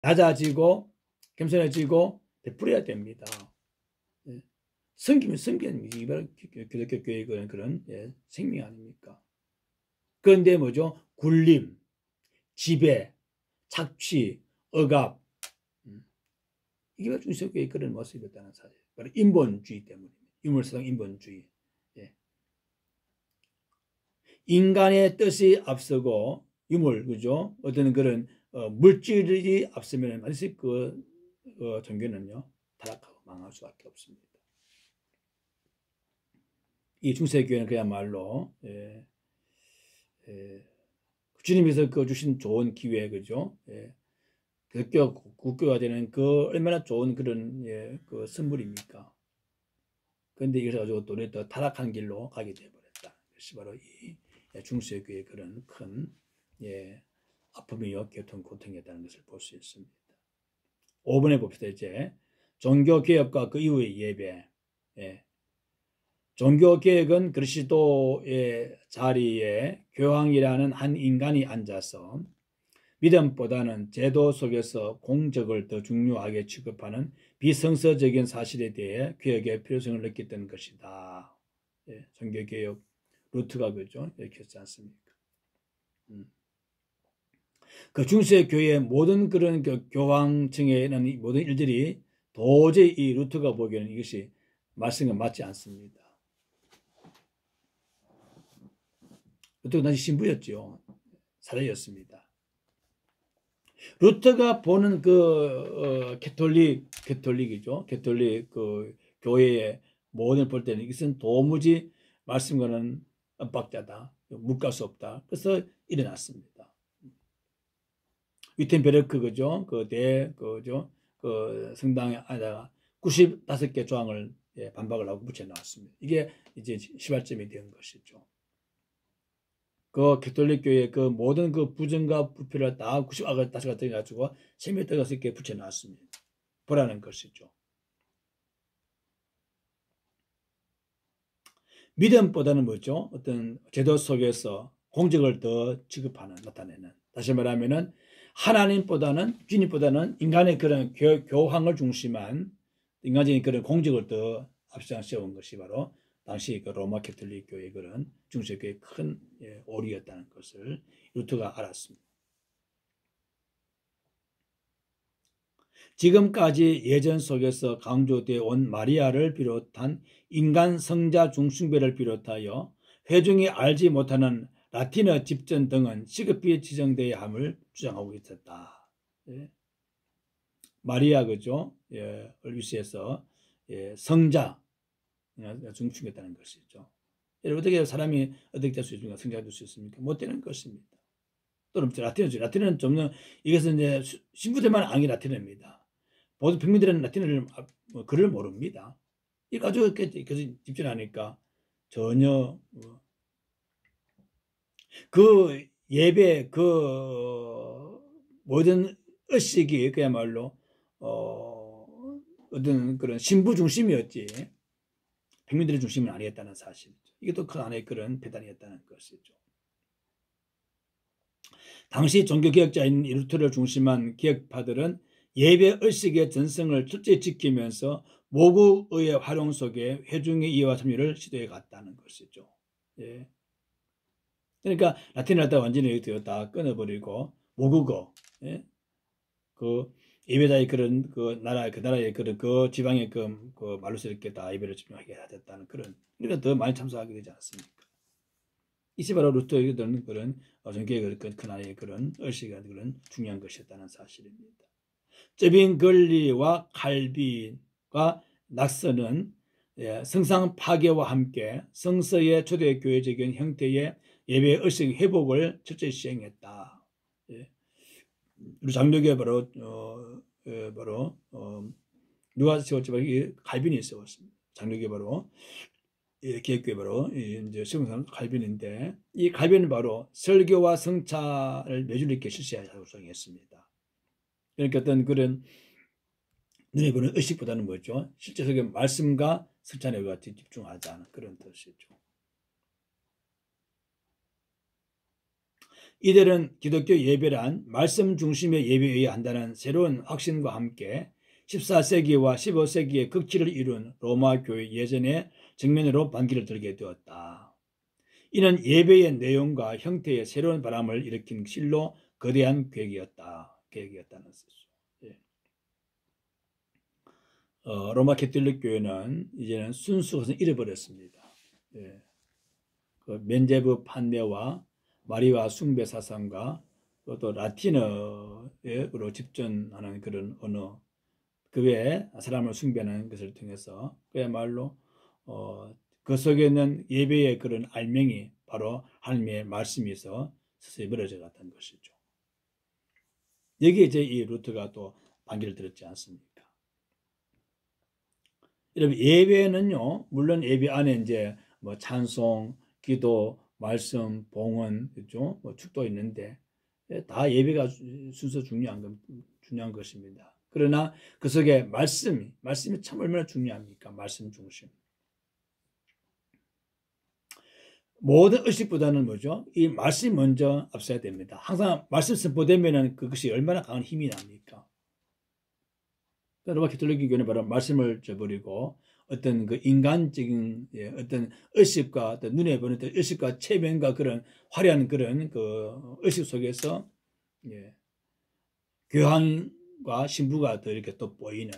낮아지고 겸손해지고 베풀어야 됩니다. 섬기면 섬기는 기독교 교회의 그런 생명 아닙니까? 그런데 뭐죠? 굴림, 지배, 착취, 억압, 이게 중세교회의 그런 모습이었다는 사실. 바로 인본주의 때문입니다. 유물사상 인본주의. 인간의 뜻이 앞서고 유물, 그죠? 어떤 그런 물질이 앞서면 반드시 그 종교는요 타락하고 망할 수밖에 없습니다. 이 중세교회는 그야말로 주님께서 그 주신 좋은 기회, 그죠? 국교가 되는 그 얼마나 좋은 그런 그 선물입니까? 그런데 이것을 가지고 또 타락한 길로 가게 되어버렸다. 그것이 바로 이 중세교회의 그런 큰 아픔이요 고통이었다는 것을 볼 수 있습니다. 5번에 봅시다. 이제 종교개혁과 그 이후의 예배. 종교개혁은 그리스도의 자리에 교황이라는 한 인간이 앉아서 믿음보다는 제도 속에서 공적을 더 중요하게 취급하는 비성서적인 사실에 대해 개혁의 필요성을 느꼈던 것이다. 종교개혁 루트가 그죠? 이렇게 했지 않습니까? 그 중세교회의 모든 그런 교황층에는 모든 일들이 도저히 이 루트가 보기에는 이것이 말씀과 맞지 않습니다. 루트가 당시 신부였죠. 사례였습니다. 루터가 보는 그 캐톨릭이죠. 캐톨릭 그 교회의 모든 볼 때는 이것은 도무지 말씀과는 엇박자다. 묵갈 수 없다. 그래서 일어났습니다. 위텐베르크 그죠? 그 성당에 안에다가 95개 조항을 반박을 하고 붙여 놨습니다. 이게 이제 시발점이 된 것이죠. 그 캐톨릭 교회의 그 모든 그 부정과 부패를 다 95가지 가지고 3m 붙여 놨습니다. 보라는 것이죠. 믿음보다는 뭐죠? 어떤 제도 속에서 공적을 더 취급하는, 나타내는. 다시 말하면은 하나님보다는, 주님보다는 인간의 그런 교황을 중심한 인간적인 그런 공적을 더 앞서 세운 것이 바로 당시 그 로마 캐톨릭 교회의 그런 중세교회의 큰 오리였다는 것을 루터가 알았습니다. 지금까지 예전 속에서 강조되어 온 마리아를 비롯한 인간 성자 중숭배를 비롯하여 회중이 알지 못하는 라틴어 집전 등은 시급히 지정되어야 함을 주장하고 있었다. 마리아 그죠? 얼비스에서 성자 중충했다는 것이죠. 어떻게 사람이 어떻게 될 수 있습니까? 성자가 될 수 있습니까? 못 되는 것입니다. 또는 라틴어는 좀 이것은 이제 신부들만 아는 게 라틴어입니다. 모든 평민들은 라틴어를 글을 모릅니다. 이 가지고 계속 집중하니까 전혀 그 예배 그 모든 의식이 그야말로 어떤 그런 신부 중심이었지 평민들의 중심은 아니었다는 사실이죠. 이게 또 그 안에 그런 배단이었다는 것이죠. 당시 종교개혁자인 루터를 중심한 개혁파들은 예배 의식의 전성을 철저히 지키면서 모국어의 활용 속에 회중의 이해와 참여를 시도해 갔다는 것이죠. 그러니까 라틴어를 다 완전히 다 끊어버리고 모국어, 그 예배자의 그런 그 나라의 그런 그 지방의 그 말로서 이렇게 다 예배를 집중하게 됐다는 그런 그러니까 더 많이 참석하게 되지 않습니까? 이게 바로 루터에게 드는 그런 종교의 큰 하나의 그런 의식이 그런 중요한 것이었다는 사실입니다. 쩌빈 걸리와 칼빈과 낙선은 성상 파괴와 함께 성서의 초대교회적인 형태의 예배 의식 회복을 철저히 시행했다. 우리 장로교회 바로 누가 세웠지? 칼빈이 세웠습니다. 장로교회 바로 개혁교회 바로 이제 성상 칼빈인데 이 칼빈은 바로 설교와 성찰을 매주 이렇게 실시하자고 정했습니다. 그러니까 어떤 그런 눈에 보는 의식보다는 뭐죠? 실제적인 말씀과 성찰에 같이 집중하자는 그런 뜻이죠. 이들은 기독교 예배란 말씀 중심의 예배여야 한다는 새로운 확신과 함께 14세기와 15세기의 극치를 이룬 로마 교회 예전의 정면으로 반기를 들게 되었다. 이는 예배의 내용과 형태의 새로운 바람을 일으킨 실로 거대한 계획이었다는 뜻이죠. 예. 로마 캐톨릭 교회는 이제는 순수 것을 잃어버렸습니다. 예. 그 면제부 판매와 마리아 숭배 사상과 또 라틴어로 집전하는 그런 언어, 그 외에 사람을 숭배하는 것을 통해서 그야말로 그 속에 있는 예배의 그런 알맹이, 바로 하나님의 말씀에서 서서히 멀어져 갔다는 것이죠. 여기에 이제 이 루터가 또 반기를 들었지 않습니까? 여러분, 예배는요, 물론 예배 안에 이제 뭐 찬송, 기도, 말씀, 봉헌, 그죠? 뭐 축도 있는데 다 예배가 순서 중요한 것입니다. 그러나 그 속에 말씀이 참 얼마나 중요합니까? 말씀 중심. 모든 의식보다는 뭐죠? 이 말씀이 먼저 앞서야 됩니다. 항상 말씀 선포되면은 그것이 얼마나 강한 힘이 납니까? 로마 캐톨릭 교회는 바로 말씀을 저버리고 어떤 그 인간적인 어떤 의식과 어떤 눈에 보는 어떤 의식과 체면과 그런 화려한 그런 그 의식 속에서 교황과 신부가 더 이렇게 또 보이는,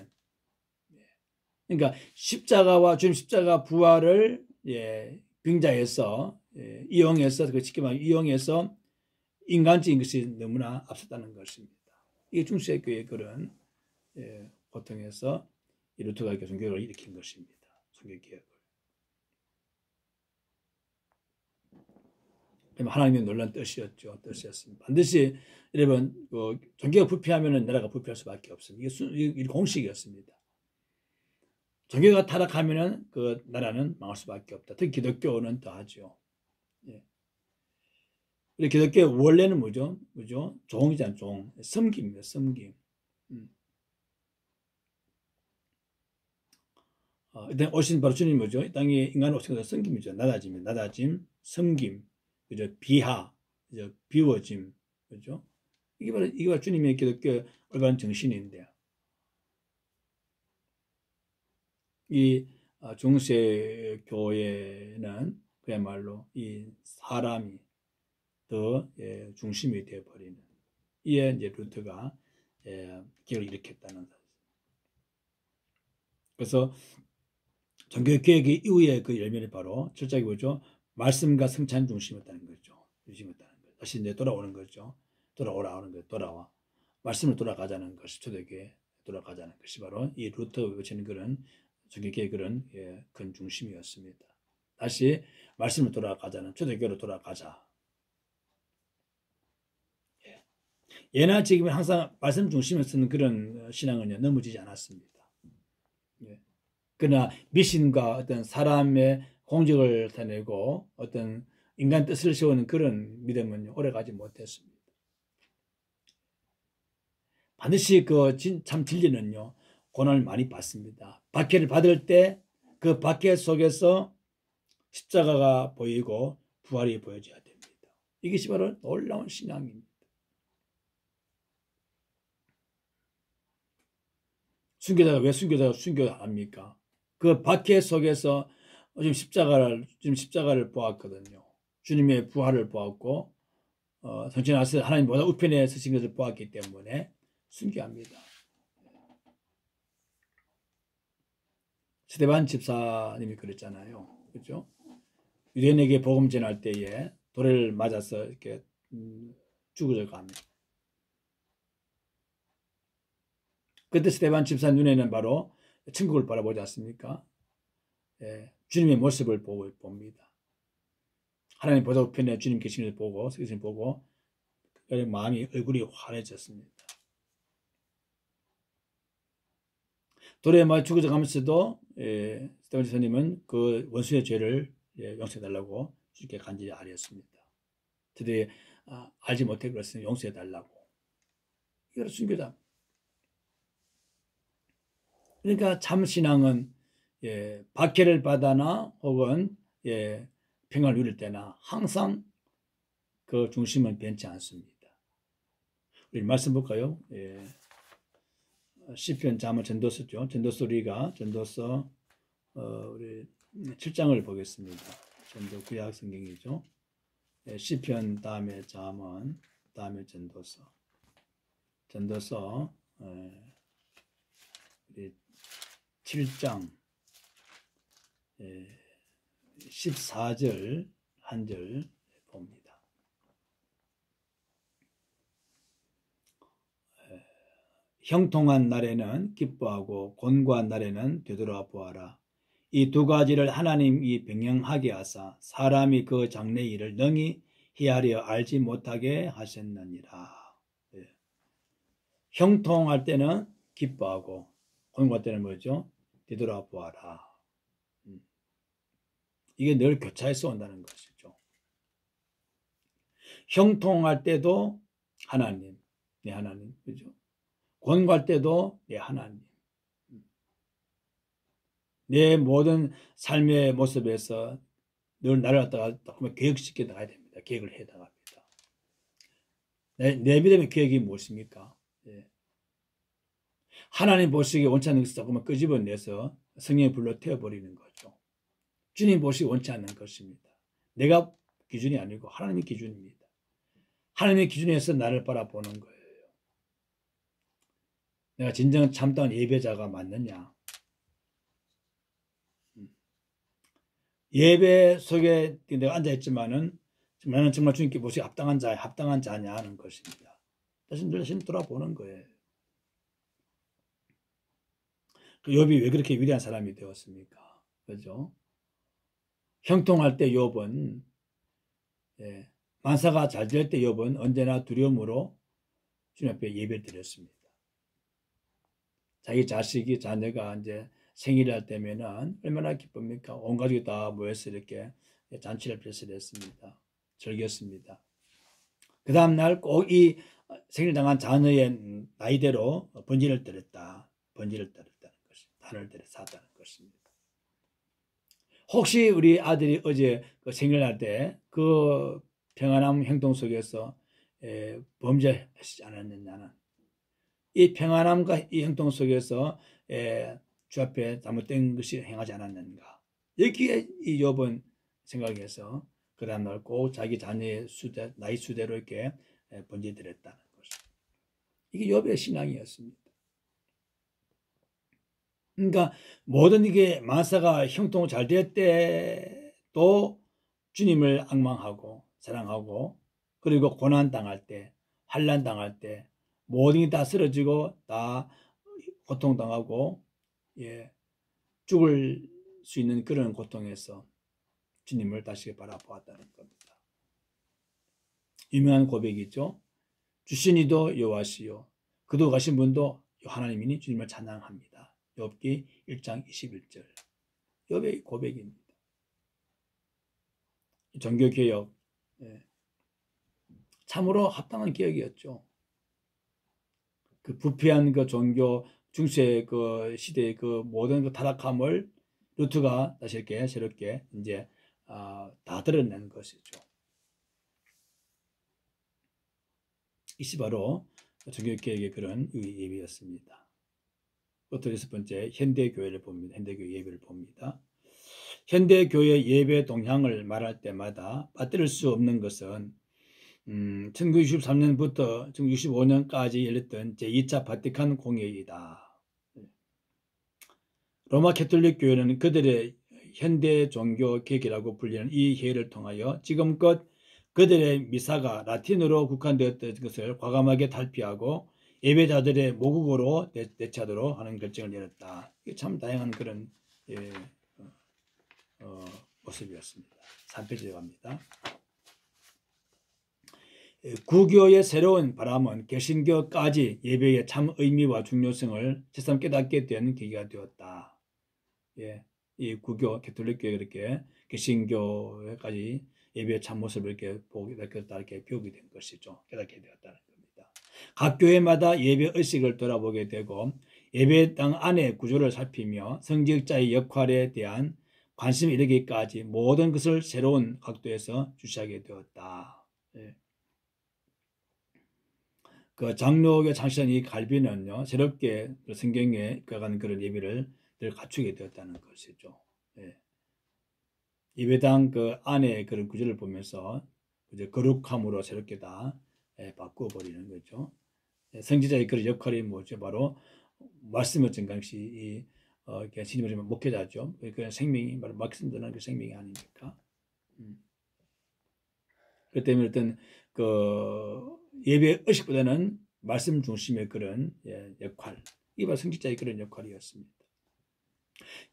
그러니까 십자가와 주님 십자가 부활을 빙자해서 이용해서 그 쉽게 말하면 이용해서 인간적인 것이 너무나 앞섰다는 것입니다. 이게 중세 교회의 그런 고통에서 이 루터가 종교를 일으킨 것입니다. 종교 개혁을. 하나님의 놀란 뜻이었습니다. 반드시 여러분 종교가 부패하면 나라가 부패할 수밖에 없습니다. 이게 공식이었습니다. 종교가 타락하면 그 나라는 망할 수밖에 없다. 특히 기독교는 더하죠. 기독교 원래는 뭐죠? 종이잖아요. 종. 섬김입니다. 섬김. 일단 오신 바로 주님 뭐죠? 이 땅에 인간을 오신 것은 섬김이죠. 낮아짐, 섬김, 그죠? 비하, 그죠? 비워짐, 그죠? 이게 바로 주님의 기독교 올바른 정신인데요. 이 중세 교회는 그야말로 이 사람이 더 중심이 되어버리는, 이에 이제 루터가 기를 일으켰다는 거죠. 그래서 종교 개혁의 이후의 그 열매는 바로 철저하게 뭐죠? 말씀과 성찬 중심이었다는 거죠. 다시 이제 돌아오는 거죠. 돌아와. 말씀으로 돌아가자는 것이, 초대교회 돌아가자는 것이 바로 이 루터 외치는 그런 종교개혁의 그런 큰 중심이었습니다. 다시 말씀으로 돌아가자는, 초대교회로 돌아가자. 예나 지금은 항상 말씀 중심에 쓰는 그런 신앙은요, 넘어지지 않았습니다. 그러나 미신과 어떤 사람의 공적을 나타내고 어떤 인간 뜻을 세우는 그런 믿음은 오래가지 못했습니다. 반드시 참 진리는요, 고난을 많이 받습니다. 박해를 받을 때 그 박해 속에서 십자가가 보이고 부활이 보여져야 됩니다. 이것이 바로 놀라운 신앙입니다. 순교자가 왜 순교합니까? 그 박해 속에서 지금 십자가를 보았거든요. 주님의 부활을 보았고, 성천하서 하나님보다 우편에 서신 것을 보았기 때문에 순교합니다. 스데반 집사님이 그랬잖아요. 그렇죠? 유대인에게 복음 전할 때에 돌을 맞아서 이렇게 죽어져 갑니다. 그때 스데반 집사 눈에는 바로 천국을 바라보지 않습니까? 주님의 모습을 봅니다. 하나님 보다 우편에 주님 계신 것을 보고, 그것을 보고 마음이, 얼굴이 환해졌습니다. 돌에 맞아 죽어져 가면서도 스데반 집사님은 그 원수의 죄를 용서해달라고 주님께 간절히 아뢰었습니다. 드디어 알지 못해 그랬으니 용서해달라고. 이거 순교자. 그러니까 참 신앙은 박해를 받거나 혹은 평안을 누릴 때나 항상 그 중심은 변치 않습니다. 우리 말씀 볼까요? 시편, 잠언, 전도서죠. 전도서 우리가 전도서 우리 7장을 보겠습니다. 전도 구약 성경이죠. 시편 다음에 잠언 다음에 전도서. 전도서 우리 7장 14절 한 절 봅니다. 형통한 날에는 기뻐하고 곤고한 날에는 되돌아 보아라. 이 두 가지를 하나님이 병행하게 하사 사람이 그 장래 일을 능히 헤아려 알지 못하게 하셨느니라. 형통할 때는 기뻐하고 곤고할 때는 뭐죠? 되돌아 보아라. 이게 늘 교차해서 온다는 것이죠. 형통할 때도 하나님, 내 하나님, 그죠? 곤고할 때도 내 하나님. 내 모든 삶의 모습에서 늘 나를 갖다가 계획시켜 나가야 됩니다. 계획을 해 나갑니다. 내 믿음의 계획이 무엇입니까? 하나님 보시기에 원치 않는 것을 조금만 끄집어내서 성령의 불로 태워버리는 거죠. 주님 보시기 원치 않는 것입니다. 내가 기준이 아니고 하나님의 기준입니다. 하나님의 기준에서 나를 바라보는 거예요. 내가 진정 참다운 예배자가 맞느냐? 예배 속에 내가 앉아있지만은 나는 정말 주님께 보시기 합당한 자냐 하는 것입니다. 자신 돌아보는 거예요. 그 욥이 왜 그렇게 위대한 사람이 되었습니까? 그죠? 형통할 때 욥은 만사가 잘 될 때 욥은 언제나 두려움으로 주님 앞에 예배를 드렸습니다. 자기 자식이 자녀가 이제 생일을 할 때면은 얼마나 기쁩니까? 온 가족이 다 모여서 이렇게 잔치를 펼쳤습니다. 즐겼습니다. 그 다음날 꼭 이 생일 당한 자녀의 나이대로 번제를 드렸다는 것입니다. 단을 샀다는 것입니다. 혹시 우리 아들이 어제 그 생일날 때 그 평안함 행동 속에서 범죄하시지 않았느냐는 이 평안함과 이 행동 속에서 주 앞에 잘못된 것이 행하지 않았는가. 여기에 이 욥은 생각해서 그 다음날 꼭 자기 자녀의 나이 수대로 이렇게 번제 드렸다는 것입니다. 이게 욥의 신앙이었습니다. 그러니까 모든 이게 만사가 형통 잘 될 때도 주님을 앙망하고 사랑하고 그리고 고난 당할 때, 환난 당할 때 모든 게 다 쓰러지고 다 고통당하고 죽을 수 있는 그런 고통에서 주님을 다시 바라보았다는 겁니다. 유명한 고백이죠. 주신이도 여호와시요 그도 가신 분도 하나님이니 주님을 찬양합니다. 욥기 1장 21절 욥의 고백입니다. 종교개혁 참으로 합당한 개혁이었죠. 그 부패한 그 종교 중세 그 시대의 그 모든 그 타락함을 루트가 다시 이렇게 새롭게 이제 다 드러낸 것이죠. 이것이 바로 종교개혁의 그런 예배였습니다. 또 여섯 번째 현대교회를 봅니다. 현대교회 예배를 봅니다. 현대교회 예배 동향을 말할 때마다 빠뜨릴 수 없는 것은 1963년부터 1965년까지 열렸던 제2차 바티칸 공회이다. 로마 캐톨릭 교회는 그들의 현대 종교 개혁이라고 불리는 이 회의를 통하여 지금껏 그들의 미사가 라틴어로 국한되었던 것을 과감하게 탈피하고 예배자들의 모국어로 대체하도록 하는 결정을 내렸다. 이게 참 다양한 그런 모습이었습니다. 3페이지에 갑니다. 구교의 새로운 바람은 개신교까지 예배의 참 의미와 중요성을 새삼 깨닫게 된 계기가 되었다. 이 구교, 캐톨릭교회 이렇게 개신교까지 예배의 참 모습을 이렇게 보게 됐다, 이렇게 배우게 된 것이죠. 깨닫게 되었다는 겁니다. 각 교회마다 예배 의식을 돌아보게 되고 예배당 안의 구조를 살피며 성직자의 역할에 대한 관심이 이르기까지 모든 것을 새로운 각도에서 주시하게 되었다. 그 장로교 창시한 이 갈비는요, 새롭게 성경에 입각한 그런 예배를 늘 갖추게 되었다는 것이죠. 예. 예배당 그 안에 그런 구절을 보면서 이제 거룩함으로 새롭게 다 바꾸어 버리는 거죠. 성지자의 그런 역할이 뭐죠? 바로 말씀을 전강시 이 신임을 목회자죠. 그 생명이 바로 말씀 전하는 그 생명이 아닙니까? 그 때문에 어떤 그 예배 의식보다는 말씀 중심의 그런 역할, 이 바로 성직자의 그런 역할이었습니다.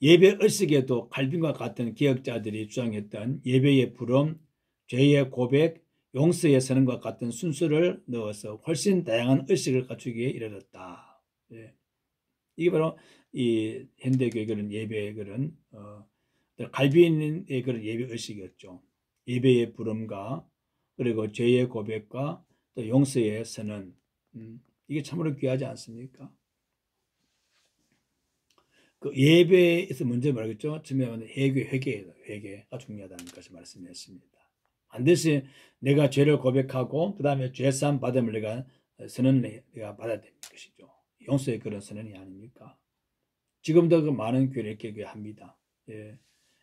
예배 의식에도 칼빈과 같은 개혁자들이 주장했던 예배의 부름, 죄의 고백, 용서의 선언과 같은 순서를 넣어서 훨씬 다양한 의식을 갖추기에 이르렀다. 예. 이게 바로 이 현대교의 그런 예배의 그런 갈비인의 그런 예배 의식이었죠. 예배의 부름과 그리고 죄의 고백과 또 용서의 선언, 이게 참으로 귀하지 않습니까? 그 예배에서 먼저 말하겠죠. 처음에 회개가 중요하다는 것을 말씀했습니다. 반드시 내가 죄를 고백하고 그 다음에 죄사함 받음을 내가 선언을 내가 받아야 되는 것이죠. 용서의 그런 선언이 아닙니까? 지금도 그 많은 교회를 이렇게 합니다.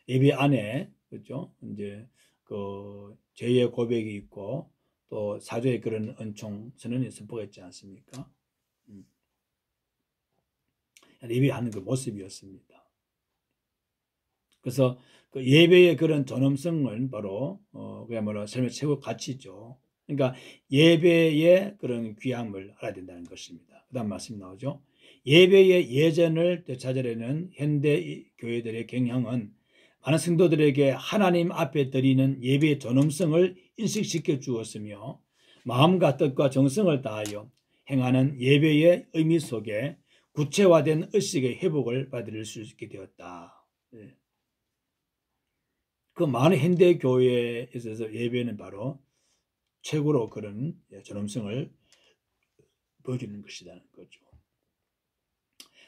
예배 안에 그렇죠. 이제 그 죄의 고백이 있고 또 사죄의 그런 은총 선언이 선포가 있지 않습니까? 예배하는 그 모습이었습니다. 그래서 그 예배의 그런 존엄성을 바로 그야말로 삶의 최고 가치죠. 그러니까 예배의 그런 귀함을 알아야 된다는 것입니다. 그다음 말씀 나오죠. 예배의 예전을 되찾으려는 현대 교회들의 경향은 많은 성도들에게 하나님 앞에 드리는 예배의 존엄성을 인식시켜 주었으며 마음과 뜻과 정성을 다하여 행하는 예배의 의미 속에 구체화된 의식의 회복을 받을 수 있게 되었다. 그 많은 현대 교회에 있어서 예배는 바로 최고로 그런 존엄성을 보여주는 것이라는 거죠.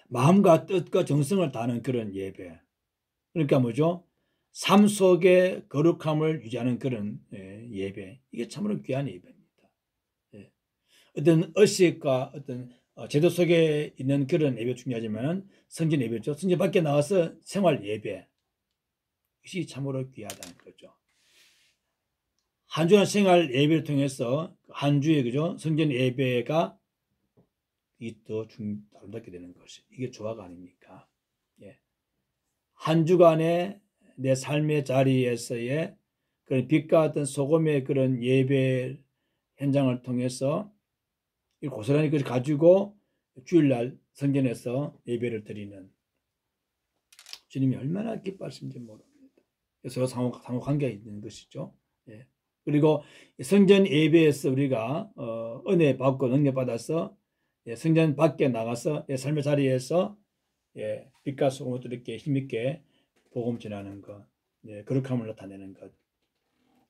마음과 뜻과 정성을 다하는 그런 예배. 그러니까 뭐죠? 삶 속의 거룩함을 유지하는 그런 예배. 이게 참으로 귀한 예배입니다. 어떤 의식과 어떤 제도 속에 있는 그런 예배 중요하지만 성전 예배죠. 성전 밖에 나와서 생활 예배. 이것이 참으로 귀하다는 거죠. 한 주간 생활 예배를 통해서 한 주에 그죠? 성전 예배가 더 아름답게 되는 것이 이게 조화가 아닙니까? 예. 한 주간의 내 삶의 자리에서의 그런 빛과 같은 소금의 그런 예배 현장을 통해서 이 고스란히 그걸 가지고 주일날 성전에서 예배를 드리는 주님이 얼마나 기뻐하시는지 모릅니다. 서로 상호 관계가 있는 것이죠. 예. 그리고 성전 예배에서 우리가 은혜 받고 능력 받아서 성전 밖에 나가서 삶의 자리에서 빛과 소금을 이렇게 힘있게 복음 전하는 것, 거룩함을 나타내는 것,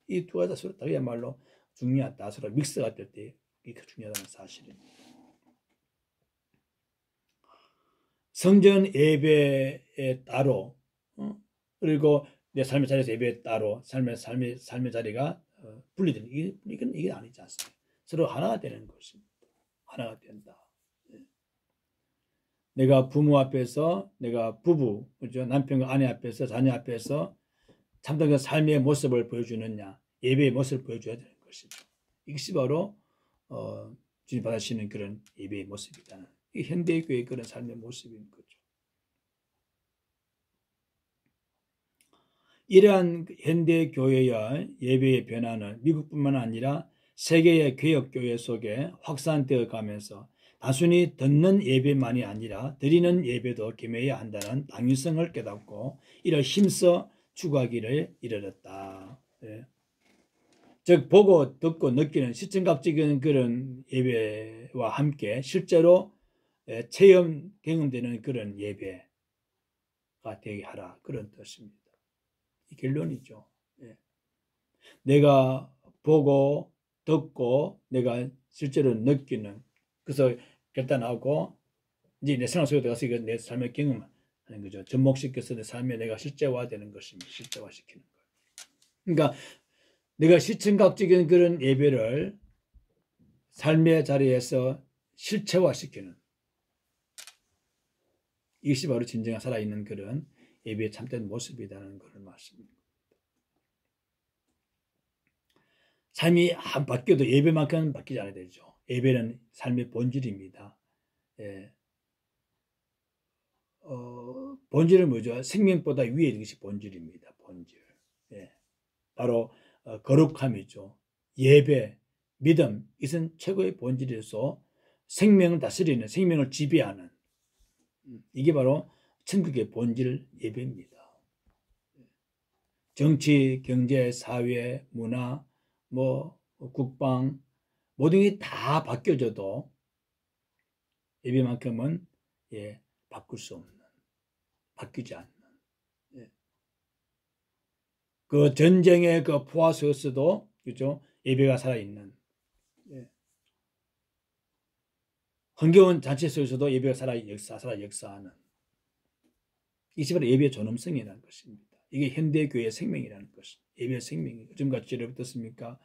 이 두 가지가 서로 다야말로 중요하다. 서로 믹스가 될 때 이게 중요하다는 사실입니다. 성전 예배에 따로 그리고 내 삶의 자리에서 예배에 따로 삶의 자리가 분리되는 이게 아니지 않습니까? 서로 하나가 되는 것입니다. 하나가 된다. 내가 부모 앞에서 내가 부부 그죠? 남편과 아내 앞에서 자녀 앞에서 참된 그 삶의 모습을 보여주느냐 예배의 모습을 보여줘야 되는 것이죠. 이것이 바로 주님 받으시는 그런 예배의 모습이다. 이 현대교회의 그런 삶의 모습인 거죠. 이러한 현대교회의 예배의 변화는 미국뿐만 아니라 세계의 개혁교회 속에 확산되어 가면서 단순히 듣는 예배만이 아니라 드리는 예배도 겸해야 한다는 당위성을 깨닫고 이를 힘써 추구하기를 이르렀다. 즉 보고 듣고 느끼는 시청각적인 그런 예배와 함께 실제로 체험 경험되는 그런 예배가 되게 하라 그런 뜻입니다. 이 결론이죠. 내가 보고 듣고 내가 실제로 느끼는 그래서 결단하고 이제 내 생활 속에 들어가서 내 삶의 경험하는 거죠. 접목시켜서 내 삶에 내가 실제화되는 것입니다. 실제화시키는 것. 그러니까 내가 시청각적인 그런 예배를 삶의 자리에서 실체화시키는, 이것이 바로 진정한 살아있는 그런 예배의 참된 모습이라는 그런 말씀입니다. 삶이 안 바뀌어도 예배만큼은 바뀌지 않아야 되죠. 예배는 삶의 본질입니다. 예. 본질은 뭐죠? 생명보다 위에 있는 것이 본질입니다. 본질. 예. 바로 거룩함이죠. 예배, 믿음, 이것은 최고의 본질에서 생명을 다스리는, 생명을 지배하는, 이게 바로 천국의 본질 예배입니다. 정치, 경제, 사회, 문화, 국방, 모든 게 다 바뀌어져도 예배만큼은 바꿀 수 없는, 바뀌지 않는. 그 전쟁의 그 포화 속에서도, 그죠? 예배가 살아있는. 흥겨운 잔치 속에서도 예배가 살아 역사하는. 이것이 바로 예배의 존엄성이라는 것입니다. 이게 현대교회의 생명이라는 것입니다. 예배의 생명이. 요즘같이 어떻습니까?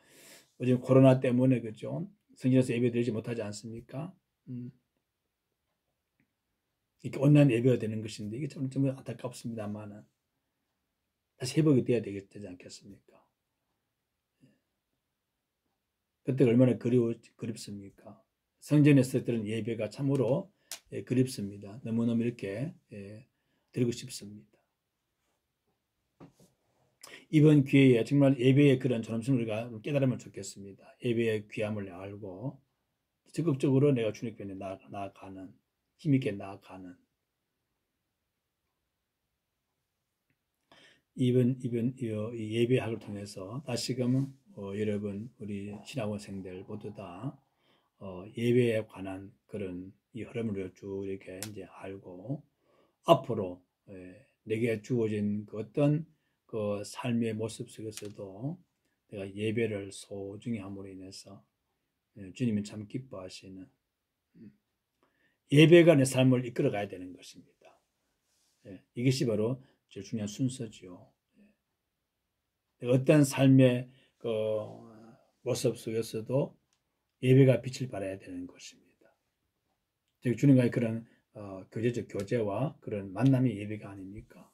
요즘 코로나 때문에, 그죠? 성전에서 예배 드리지 못하지 않습니까? 이렇게 온라인 예배가 되는 것인데, 이게 좀 안타깝습니다만은, 다시 회복이 되어야 되지 않겠습니까? 그때가 얼마나 그립습니까? 성전에서 드리는 예배가 참으로 그립습니다. 너무너무 이렇게 드리고 싶습니다. 이번 기회에 정말 예배의 그런 존엄성을 우리가 깨달으면 좋겠습니다. 예배의 귀함을 알고 적극적으로 내가 주님께 나아가는, 힘있게 나아가는, 이번 예배학을 통해서 다시금 여러분, 우리 신학원생들 모두 다 예배에 관한 그런 이 흐름을 쭉 이렇게 이제 알고, 앞으로 내게 주어진 그 어떤 그 삶의 모습 속에서도 내가 예배를 소중히 함으로 인해서 주님이 참 기뻐하시는, 예배가 내 삶을 이끌어 가야 되는 것입니다. 이것이 바로 제일 중요한 순서지요. 어떤 삶의 그 모습 속에서도 예배가 빛을 발해야 되는 것입니다. 즉 주님과의 그런 교제적 교제와 그런 만남의 예배가 아닙니까?